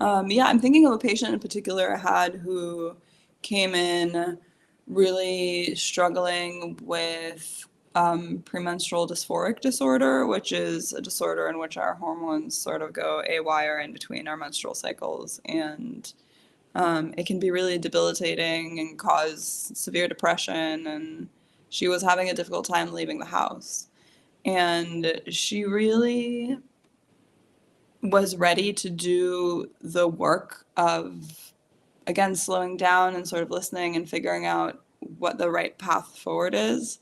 Yeah, I'm thinking of a patient in particular I had who came in really struggling with premenstrual dysphoric disorder, which is a disorder in which our hormones sort of go AWire in between our menstrual cycles. And it can be really debilitating and cause severe depression. And she was having a difficult time leaving the house. And she really was ready to do the work of, again, slowing down and sort of listening and figuring out what the right path forward is.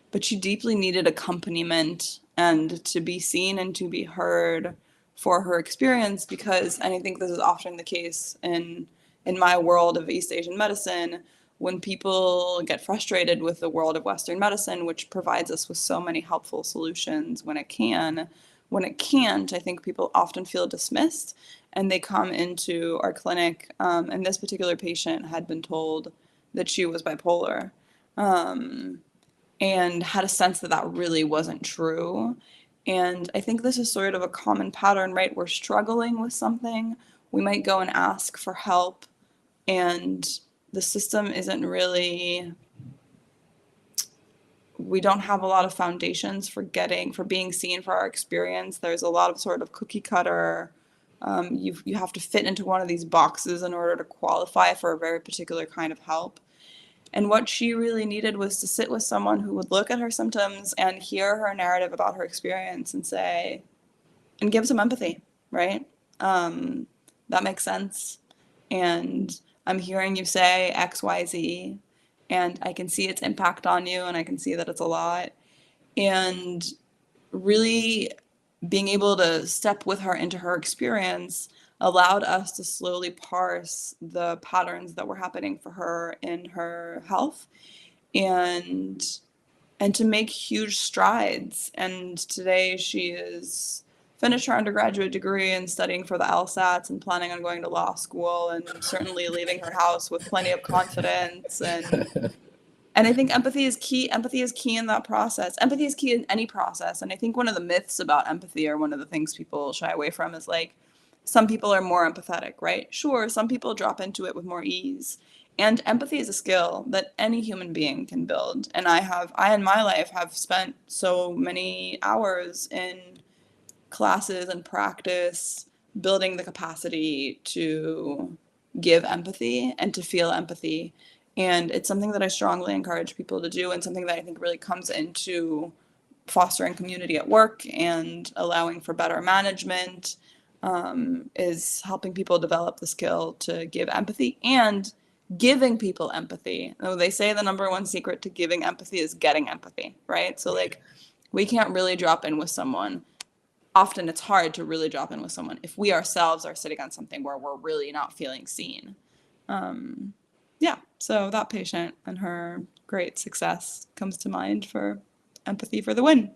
But she deeply needed accompaniment and to be seen and to be heard for her experience, because, and I think this is often the case in my world of East Asian medicine, when people get frustrated with the world of Western medicine, which provides us with so many helpful solutions when it can, when it can't, I think people often feel dismissed and they come into our clinic. And this particular patient had been told that she was bipolar. And had a sense that that really wasn't true. And I think this is sort of a common pattern, right? We're struggling with something, we might go and ask for help, and the system isn't really, we don't have a lot of foundations for being seen for our experience. There's a lot of sort of cookie cutter. You have to fit into one of these boxes in order to qualify for a very particular kind of help. And what she really needed was to sit with someone who would look at her symptoms and hear her narrative about her experience and say, and give some empathy, right? That makes sense. And I'm hearing you say XYZ, and I can see its impact on you, and I can see that it's a lot. And really being able to step with her into her experience allowed us to slowly parse the patterns that were happening for her in her health, and to make huge strides. And today she is finished her undergraduate degree and studying for the LSATs and planning on going to law school, and certainly leaving her house with plenty of confidence. And I think empathy is key. Empathy is key in that process. Empathy is key in any process. And I think one of the myths about empathy, or one of the things people shy away from, is like, some people are more empathetic, right? Sure, some people drop into it with more ease. And empathy is a skill that any human being can build. And I in my life have spent so many hours in classes and practice building the capacity to give empathy and to feel empathy. And it's something that I strongly encourage people to do, and something that I think really comes into fostering community at work and allowing for better management, is helping people develop the skill to give empathy and giving people empathy. They say the number one secret to giving empathy is getting empathy, right? So like, we can't really drop in with someone. Often it's hard to really drop in with someone if we ourselves are sitting on something where we're really not feeling seen. Yeah, so that patient and her great success comes to mind for empathy for the win.